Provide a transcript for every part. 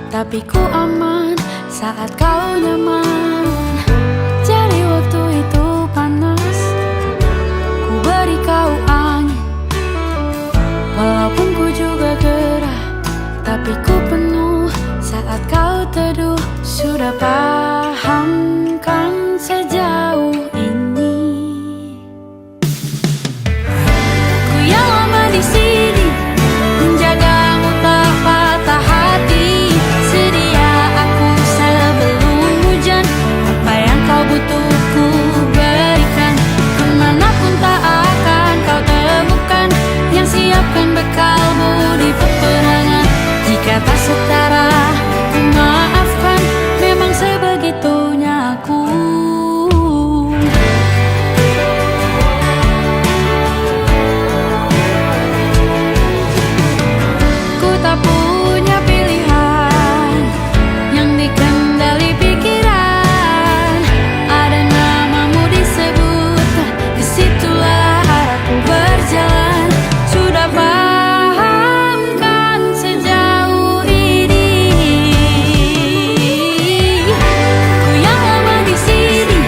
tapi ku aman saat kau nyaman. Jadi waktu itu panas, ku beri kau angin. Walaupun ku juga gerah, tapi ku penuh saat kau teduh. Sudah paham kan sejauh ini? Ku yang lama di sini, menjagamu tak patah hati. Sedia aku sebelum hujan, apa yang kau butuh ku berikan. Kemanapun tak akan kau temukan yang siapkan bekalmu di peperangan. Jika tak setara, ku maafkan, memang sebegitunya aku. Ku tak punya pilihan yang dikendali pikiran. Ada namamu disebut, disitulah arahku berjalan. Sudah paham kan sejauh ini? Ku yang lama di sini,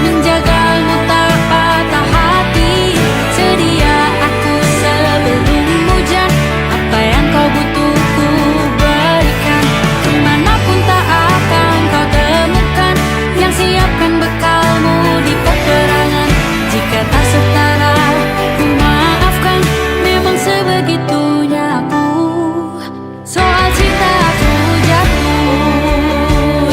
menjagamu tak patah hati. Sedia aku sebelum hujan, apa yang kau butuh ku berikan. Kemanapun tak akan kau temukan yang siapkan bekalmu di peperangan. Jika tak setara, ku maafkan, memang sebegitunya aku. Soal cinta aku jatuh,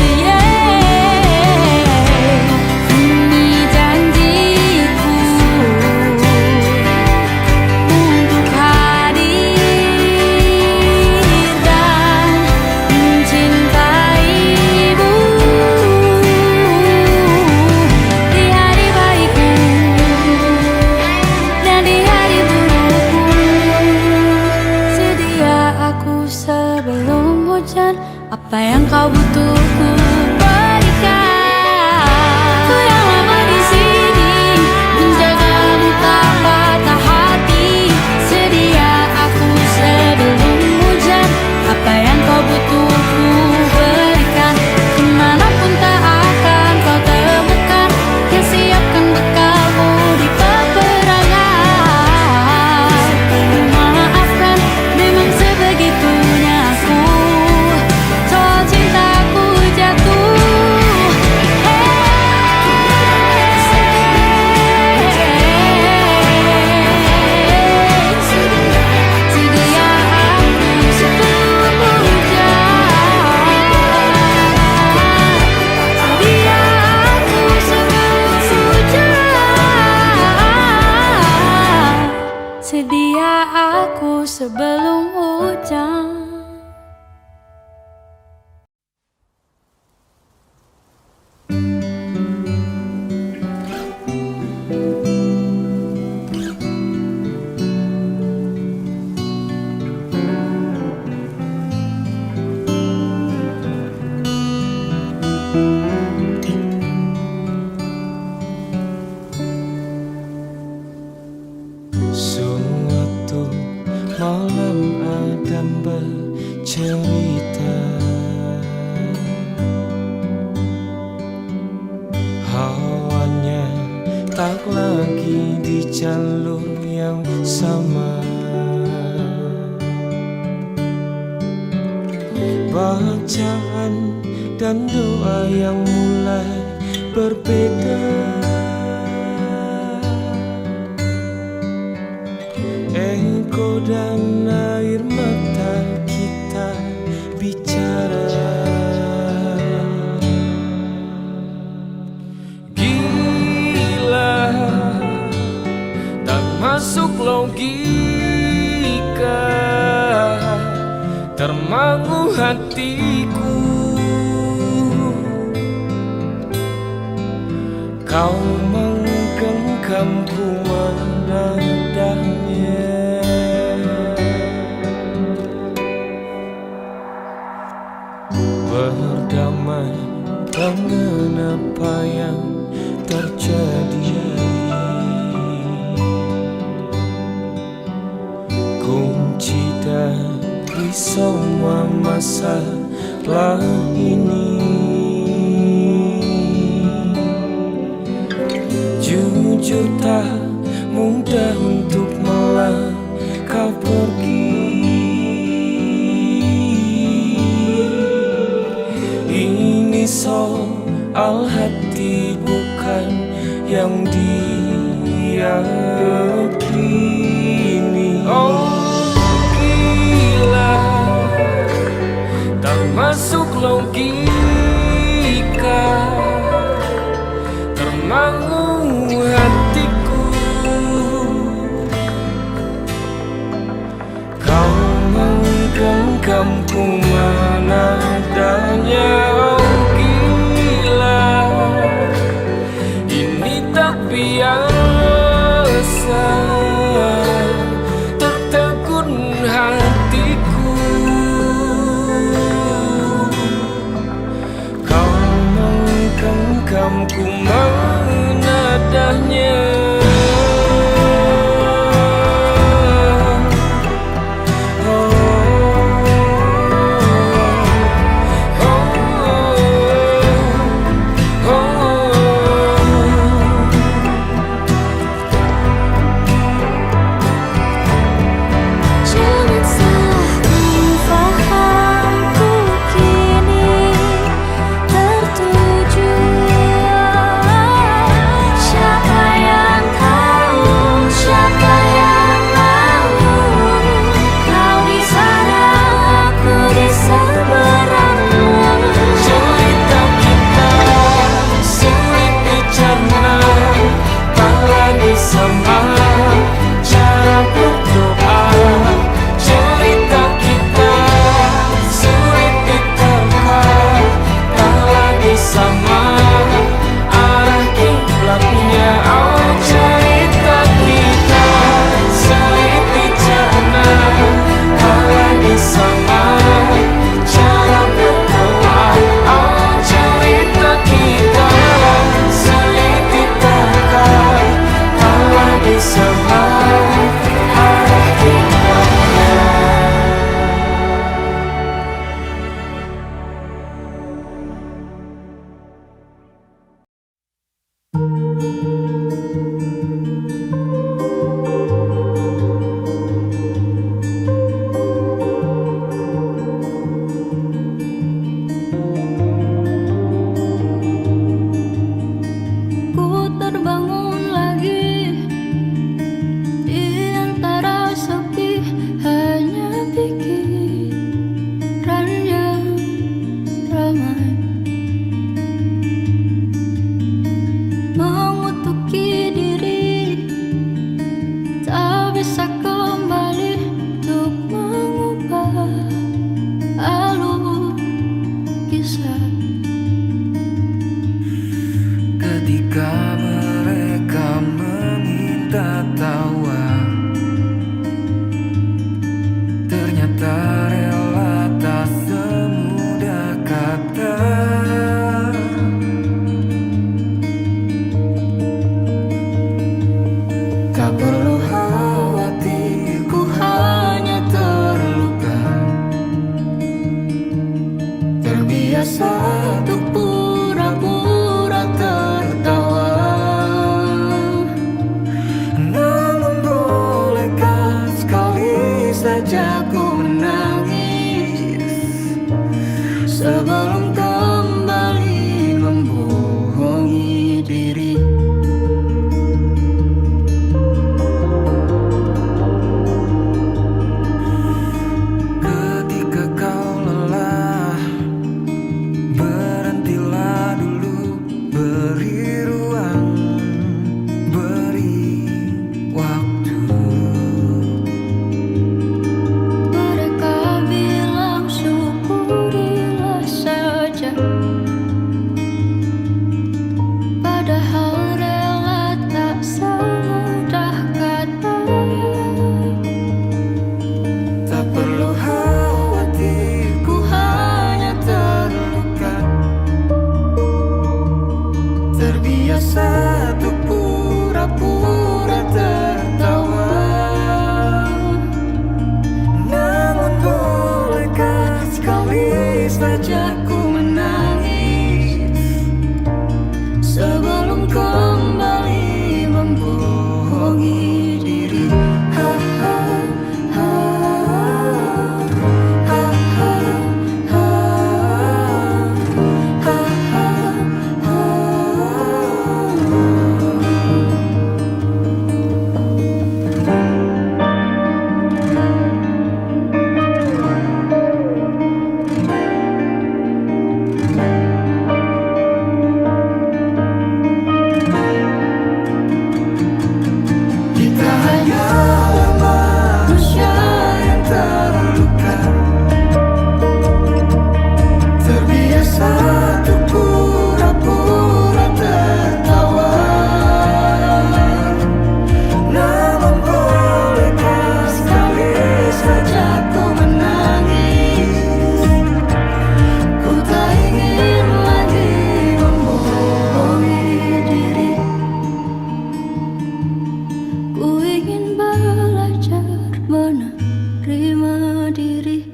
ini janjiku untuk hadir dan mencintaimu di hari baikku dan di hari burukku. Sedia aku sebelum hujan, apa yang kau butuh ku berikan. Ku yang lama di sini, menjagamu tak patah hati. Sedia aku sebelum hujan, apa yang kau butuh ku berikan. Kemanapun tak akan kau temukan yang siapkan bekalmu di peperangan. Ku maafkan, memang sebegitunya aku. Soal cintaku jatuh, sedia aku sebelum hujan. Sedia aku sebelum hujan. Sedia aku sebelum hujan. Suatu malam Adam bercerita, hawanya tak lagi di jalur yang sama. Bacaan dan doa yang mulai berbeda. Engkau dan air mata kita bicara. Gila, tak masuk logika, termangu hatiku. Kau menggenggamku menadahnya. Berdamai dengan apa yang terjadi, kunci dan di semua masalah ini. Jujur tak mudah untuk melangkah pergi. Ini soal hati bukan yang diyakini. Oh gila, tak masuk logika, termangu hatiku. Kau menggenggamku mana adanya. Oh gila, ini tak biasa, tertegun hatiku. Kau menggenggamku mana adanya. Jangan salah fahamku kini tertuju. Siapa yang tahu, siapa yang mahu? Kau di sana, aku di seberangmu. Cerita kita sulit dicerna, tak lagi sama cara berdoa. Cerita kita sulit diterka, tak lagi sama arah kiblatnya. Oh cerita kita sulit dicerna, tak lagi sama cara berdoa. Oh cerita kita sulit diterka, tak lagi sama arah kiblatnya. Ku terbangun lagi di antara sepi, hanya pikiran yang ramai mengutuki diri, tak bisa kembali untuk mengubah alur kisah. Ketika mereka meminta tawa, ternyata rela tak semudah kata. Tak perlu khawatir, Ku hanya terluka, terbiasa untuk pura-pura tertawa. namun bolehkah sekali saja ku menangis Sebelum kembali membohongi diri. ketika kau lelah, berhentilah dulu, beri ruang, beri waktu. Mereka bilang syukurilah saja. saja ku menangis sebelum kembali membohongi diri. Ha, ha, ha, ha, ha, ha, ha, ha, ha. Kita hanyalah manusia yang terluka, terbiasa untuk pura-pura tertawa. Namun bolehkah sekali saja ku menangis? Ku tak ingin lagi membohongi diri. Ku ingin belajar menerima diri.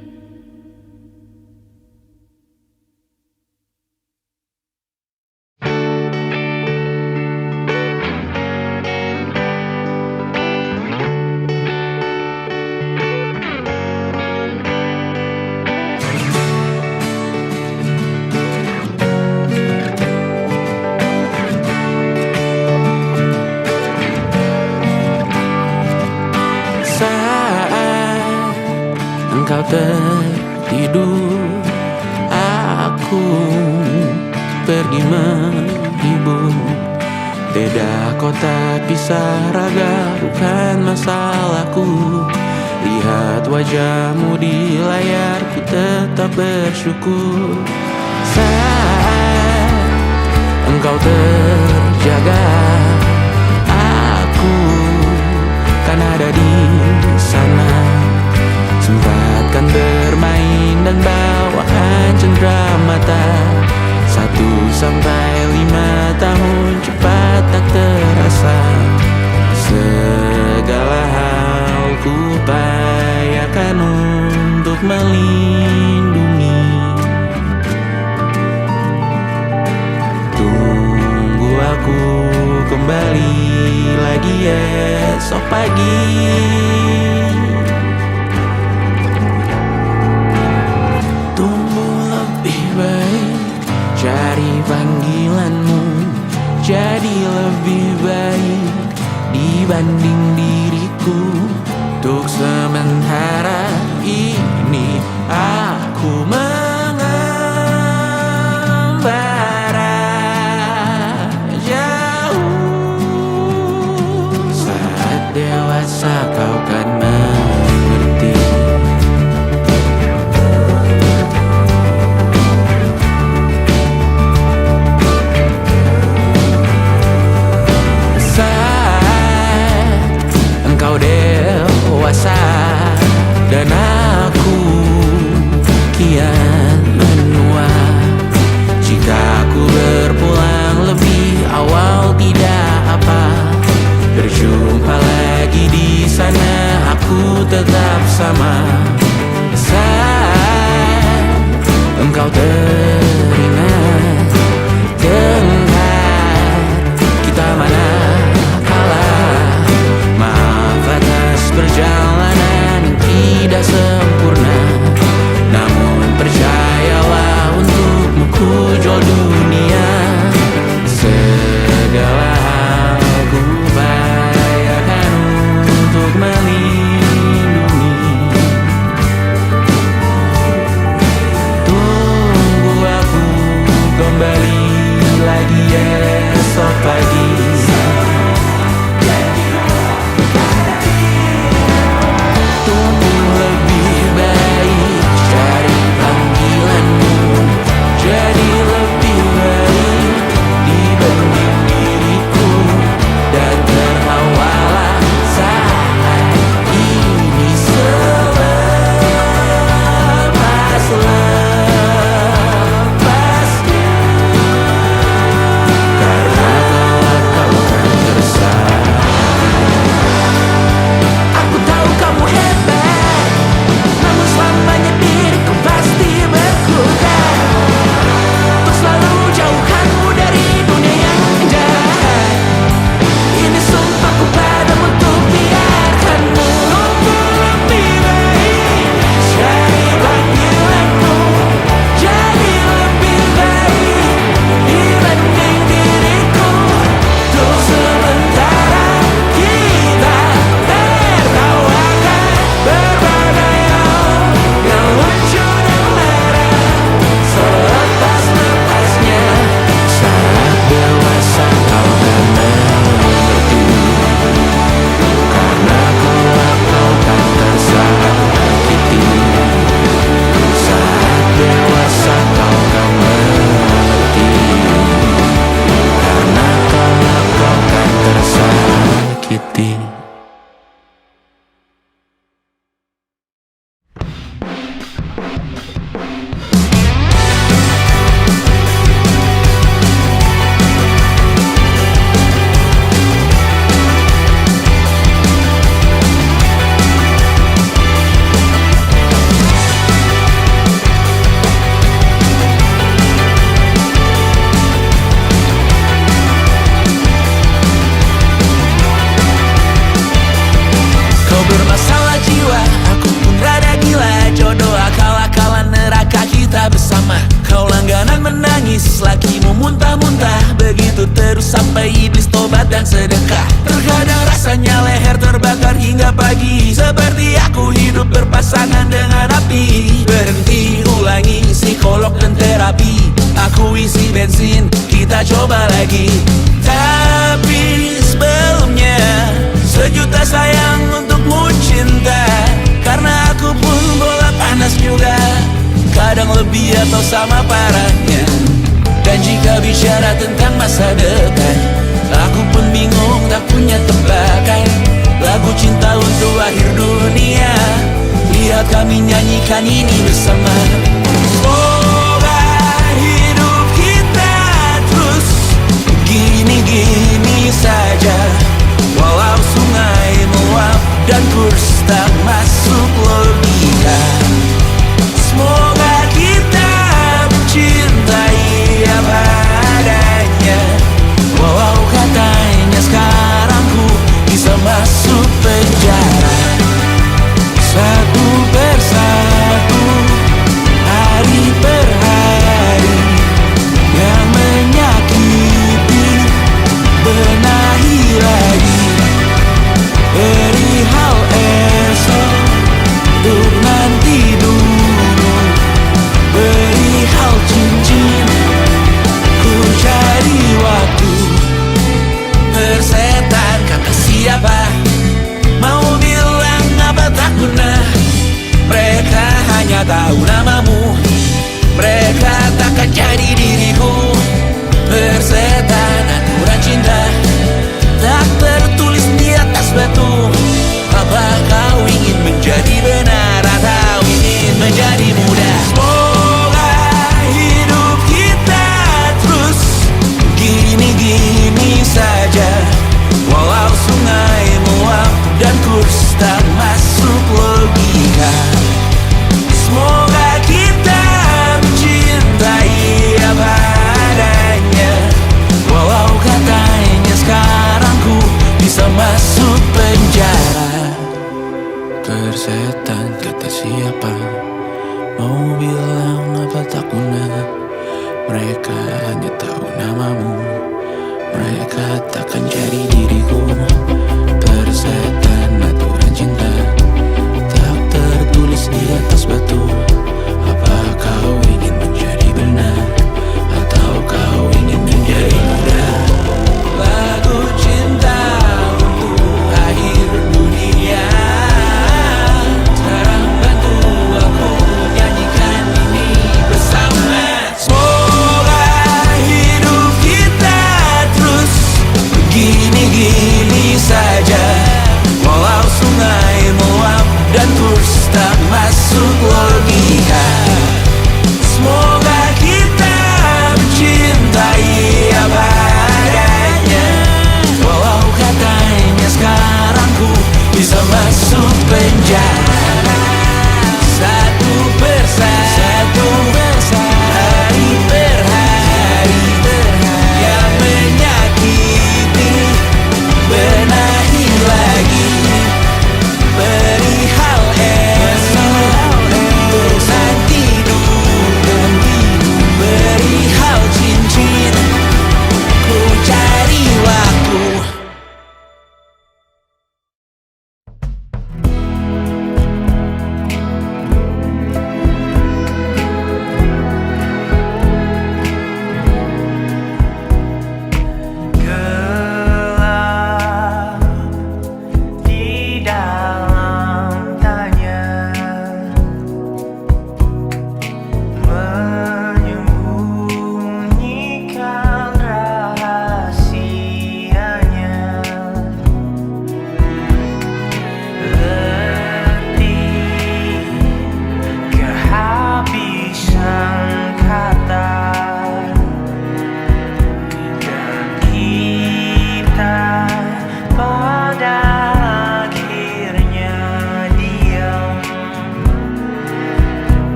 Saat engkau tertidur, aku pergi menghibur. Beda kota pisah raga bukan masalahku. Lihat wajahmu di layar, ku tetap bersyukur. Saat engkau terjaga, aku kan ada di sana. Sempatkan bermain dan bawaan cenderamata. 1-5 tahun cepat tak terasa. Segala hal ku upayakan untuk melindungi. Tunggu aku kembali lagi esok pagi. Tumbuh lebih baik, cari panggilanmu. Jadi lebih baik dibanding diriku. Untuk sementara ini aku mengembara jauh. Saat dewasa kau kan mengerti. Saat engkau dewasa dan aku lakimu muntah-muntah. Begitu terus sampai iblis tobat dan sedekah. Terkadang rasanya leher terbakar hingga pagi, seperti aku hidup berpasangan dengan api. Berhenti, ulangi psikolog dan terapi. Aku isi bensin, kita coba lagi. Tapi sebelumnya, sejuta sayang untukmu cinta. Karena aku pun bola panas juga, kadang lebih atau sama parahnya. Dan jika bicara tentang masa depan, aku pun bingung tak punya tebakan. Lagu cinta untuk akhir dunia, lihat kami nyanyikan ini bersama. Semoga hidup kita terus gini-gini saja, walau sungai meluap dan kurs tak masuk logika. Semoga kita mencintai apa adanya, walau katanya sekarang ku bisa masuk penjara. Satu persatu, hari per hari, yang menyakiti benahi lagi. Perihal esok, untuk nanti dulu. Perihal cincin, ku cari waktu. Persetan kata siapa, mau bilang apa tak guna. Mereka hanya tahu namamu, mereka takkan jadi diriku. Persetan aturan cinta, tak tertulis di atas batu. Apa kau ingin menjadi benar atau ingin menjadi muda? Semoga hidup kita terus gini-gini saja, walau sungai meluap dan kurs tak masuk logika. Semoga kita mencintai apa adanya, walau katanya sekarang ku bisa masuk penjara. Persetan kata siapa, mau bilang apa tak guna. Mereka hanya tahu namamu, mereka takkan jadi diriku. Persetan aturan cinta, tak tertulis di atas batu. Apa kau ingin menjadi benar atau kau ingin menjadi muda? Lagu cinta untuk akhir dunia, sekarang bantu aku nyanyikan ini bersama. Semoga hidup kita terus gini-gini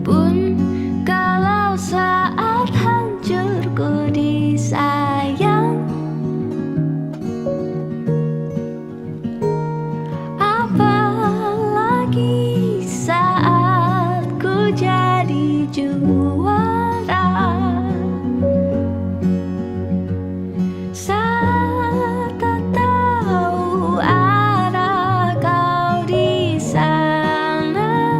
Pun kalau saat hancurku disayang, apalagi saat ku jadi juara. Saat tak tahu arah kau di sana,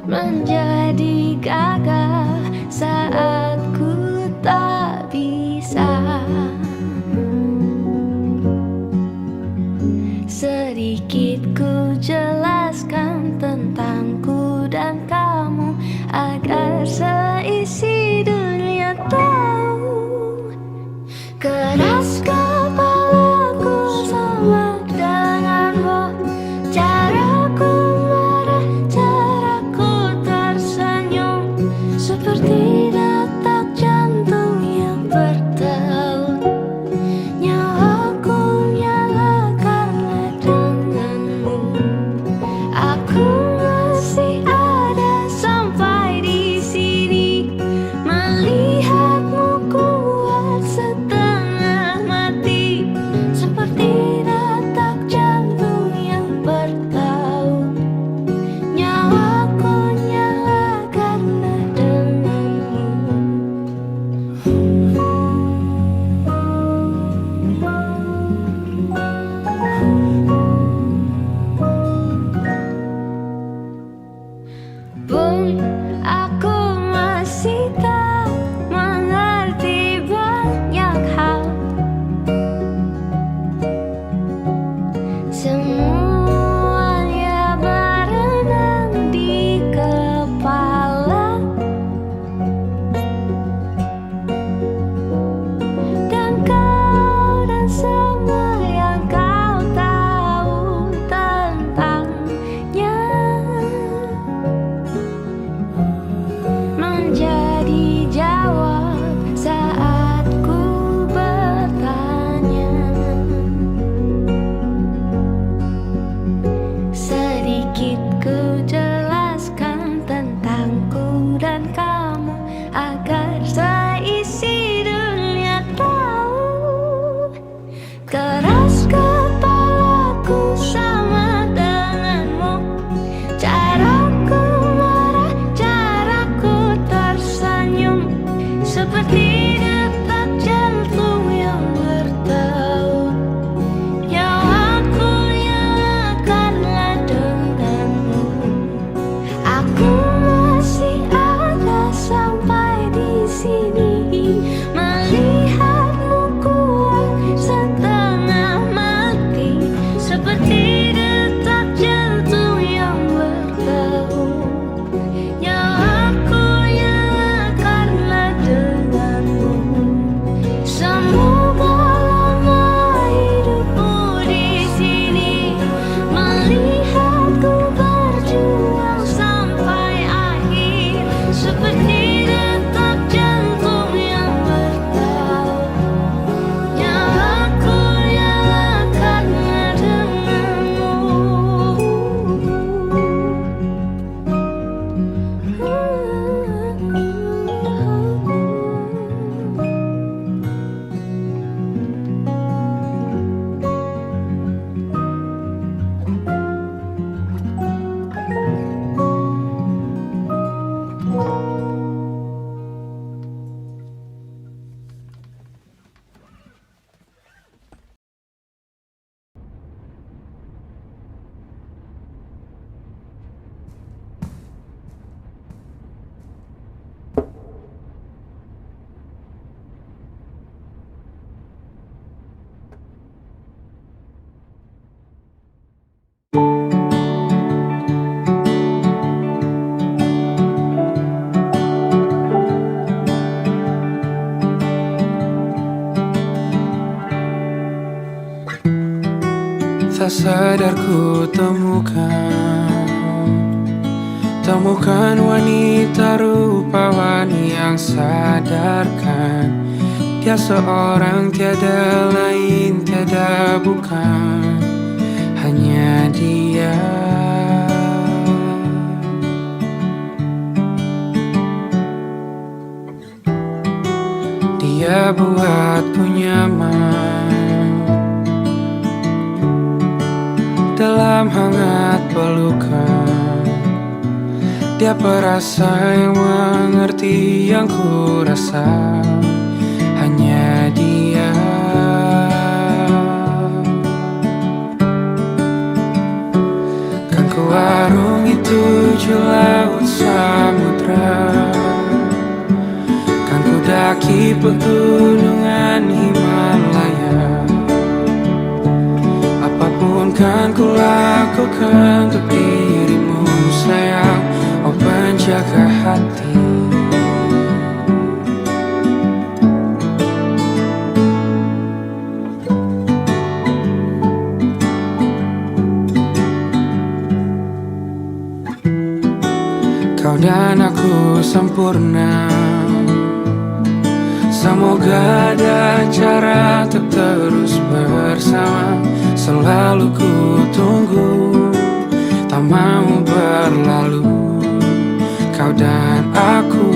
menjadi gagah saat ku tak bisa. Sedikit ku jelaskan tentangku dan kamu agar seisi dunia tahu. Keras kepalaku sama denganmu, caraku marah, caraku tersenyum, seperti detak jantung yang bertaut. Nyawaku nyala karena denganmu. Aku masih ada sampai di sini, melihatmu kuat setengah mati, seperti detak jantung yang bertaut. Nyawaku nyala karena denganmu. Pun aku masih tak mengerti banyak hal. Semuanya berenang di kepala, dan kau dan semua yang kau tahu tentangnya menjadi jawab saat ku bertanya. Sedikit ku jelaskan tentangku dan kamu agar seisi dunia tahu. Keras kepalaku sama denganmu, caraku marah, caraku tersenyum, seperti detak jantung yang bertaut. Nyawaku nyala karena denganmu. Aku masih ada sampai di sini, melihatmu kuat setengah mati, seperti detak jantung yang bertaut. Nyawaku nyala karena denganmu. Semoga lama hidupmu di sini, melihatku berjuang sampai akhir, seperti detak jantung yang bertaut. Nyawaku nyala karena denganmu. Tak sadar ku temukan wanita rupawan yang sadarkan dia seorang, tiada lain, tiada bukan, hanya dia. Dia perasa yang mengerti yang ku rasa, hanya dia. Kan ku arungi 7 laut samudra, kan ku daki pegunungan Himalaya. Apapun kan ku lakukan untuk dirimu sayang, oh penjaga hati. Kau dan aku sempurna, semoga ada cara untuk terus bersama. Selalu ku tunggu, tak mau berlalu, kau dan aku.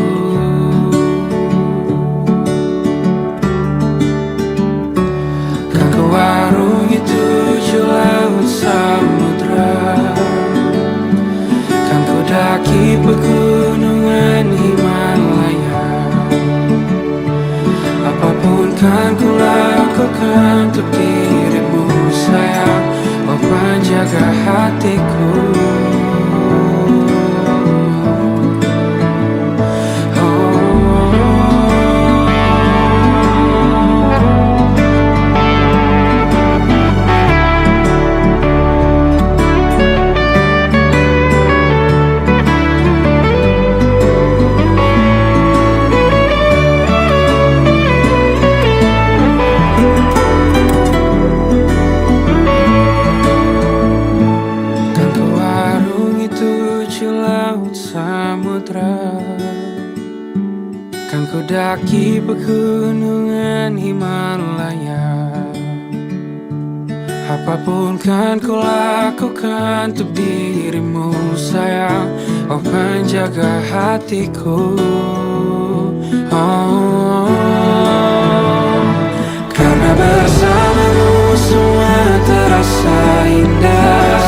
Kan ku arungi 7 laut samudra, kan ku daki pegunungan Himalaya. Apapun kan ku lakukan untuk dirimu sayang, oh penjaga hatiku. Kan ku daki pegunungan Himalaya. Apapun kan ku lakukan untuk dirimu sayang, oh penjaga hatiku. Oh, karena bersamamu semua terasa indah.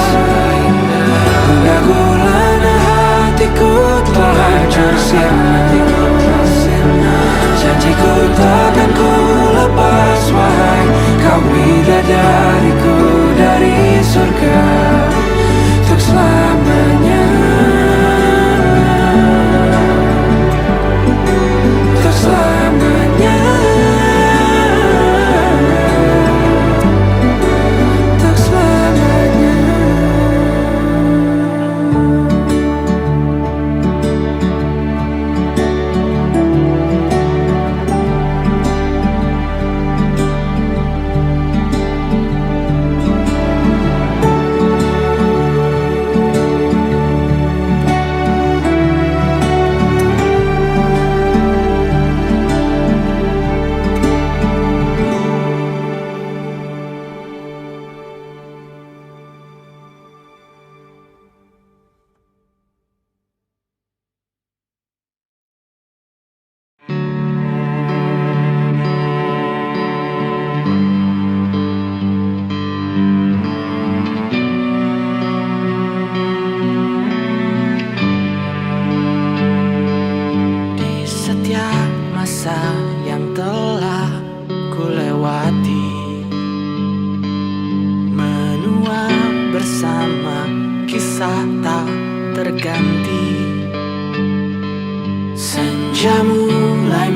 Gundah gulana hatiku telah hancur sirna. Janjiku takkan ku lepas, wahai kau bidadariku dari surga untuk selamanya, untuk selamanya, untuk selamanya. bersama, kisah tak terganti. Senja mulai